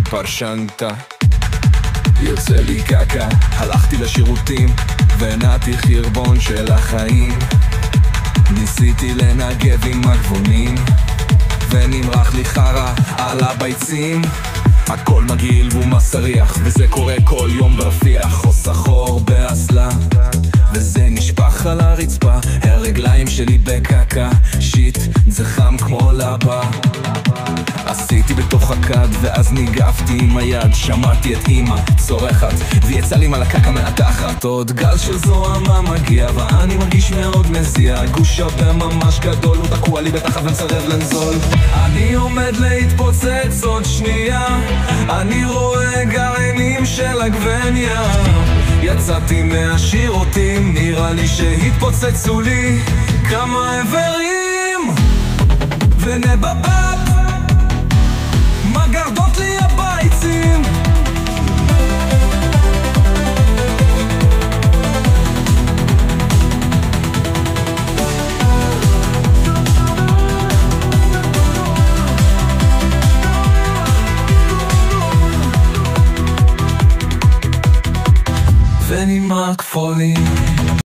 פרשנת. יוצא לי קקה, הלכתי לשירותים ונעתי חרבון של החיים. ניסיתי לנגב עם הגבונים ונמרח לי חרה על הביצים. הכל מגעיל ומסריח וזה קורה כל יום ברפיח. או סחור באסלה וזה נשפך על הרצפה. הרגליים שלי בקקה, שיט זה חם כמו לבה. עשיתי בתוך הכד ואז ניגפתי עם היד. שמעתי את אמא צורחת ויצא לי מלקקה מהתחת. עוד גל של זוהמה מגיע ואני מרגיש מאוד מזיע. גוש הרבה ממש גדול, הוא תקוע לי בתחת ומסרב לנזול. אני עומד להתפוצץ עוד שנייה, אני רואה גרעינים של עגבניה. יצאתי מהשירותים, נראה לי שהתפוצצו לי כמה איברים. ונבבב מגרדות לי הביצים. ונמרק פולים